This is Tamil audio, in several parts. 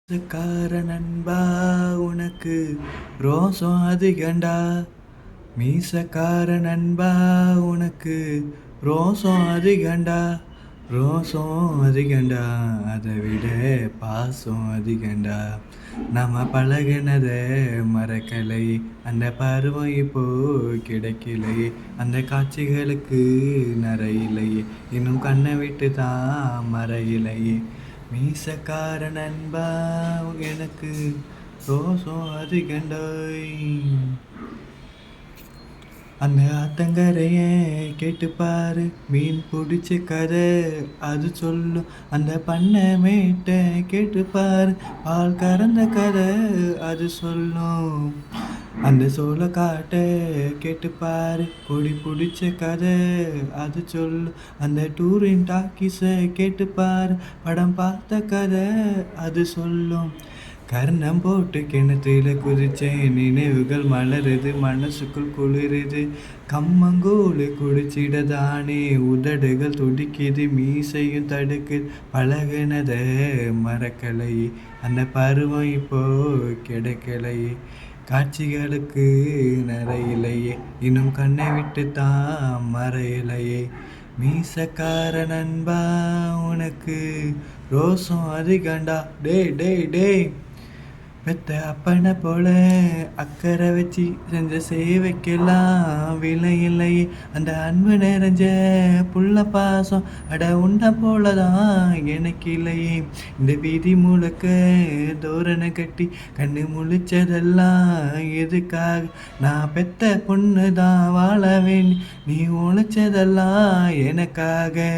மீசக்கார நண்பா உனக்கு ரோசம் அதிகண்டா. மீசக்கார நண்பா உனக்கு ரோசம் அதிகண்டா. ரோசம் அதிகண்டா, அதை விட பாசம் அதிகண்டா. நம்ம பழகினத மறக்கலை, அந்த பருவம் இப்போ கிடைக்கலை. அந்த காட்சிகளுக்கு நரையில்லை, இன்னும் கண்ணை விட்டு தான் மறையிலை. மீசக்கார நண்பா எனக்கு ரோசம் அதிகண்டாய். அந்த ஆத்தங்கரைய கேட்டுப்பாரு, மீன் பிடிச்ச கதை அது சொல்லும். அந்த பண்ணை மேட்டை கேட்டுப்பாரு, பால் கறந்த கதை அது சொல்லும். அந்த சோளக்காட்டை கேட்டுப்பாரு, கொடி பிடிச்ச கதை அது சொல்லும். அந்த டூரின் டாக்கீஸை கேட்டுப்பாரு, படம் பார்த்த கதை அது சொல்லும். கர்ணம் போட்டு கிணத்துல குதிச்சேன், நினைவுகள் மலருது, மனசுக்குள் குளிருது. கம்மங்கூழு குடிச்சிட தானே உதடுகள் துடிக்குது, மீசையும் தடுக்குது. பழகினத மறக்கலை, அந்த பருவம் இப்போ கிடைக்கலை. காட்சிகளுக்கு நிறையிலையே, இன்னும் கண்ணை விட்டு தான் மறையலையே. மீசக்கார நண்பா உனக்கு ரோசம் அதிகண்டா. டே டே டே பெத்த அப்பனை போல அக்கறை வச்சு செஞ்ச சேவைக்கெல்லாம் விலை இல்லையே. அந்த அன்பு நிறைஞ்ச புள்ள பாசம் அட உன்னை போலதான் எனக்கு இல்லையே. இந்த வீதி முழுக்க தோரணை கட்டி கண்ணு முழிச்சதெல்லாம் எதுக்காக? நான் பெத்த பொண்ணு தான் வாழ வேண்டி நீ உழைச்சதெல்லாம் எனக்காக.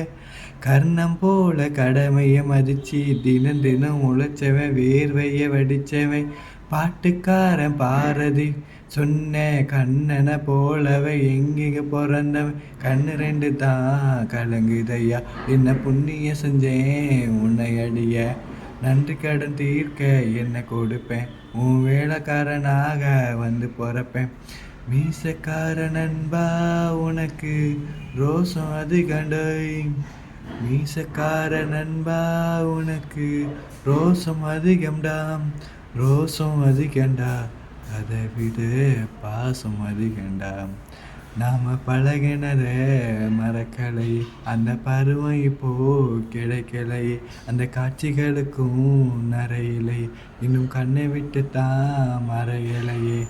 கர்ணம் போல கடமையை மதிச்சு தினம் தினம் உழைச்சவன், வேர்வைய வடிச்சவன். பாட்டுக்காரன் பாரதி சொன்ன கண்ணனை போலவை எங்க பிறந்தவன். கண்ணு ரெண்டு தான் கலங்குதையா, என்ன புண்ணிய செஞ்சேன் உன்னை அடிய. நன்றி கடன் தீர்க்க என்ன கொடுப்பேன், உன் வேலைக்காரனாக வந்து பிறப்பேன். மீசக்கார நண்பா உனக்கு ரோசம் அதிகண்டாய். மீசக்கார நண்பா உனக்கு ரோசம் அதிகம்டா. ரோசம் அதிகண்டா, அதை விட பாசம் அதிகண்டா. நாம பழகினத மறக்கலை, அந்த பருவம் இப்போ கிடைக்கலை. அந்த காட்சிகளுக்கும் நரையிலை, இன்னும் கண்ணை விட்டு தான் மறையலையே.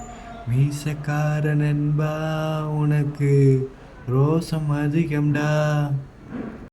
மீசக்கார நண்பா உனக்கு ரோசம் அதிகம்டா.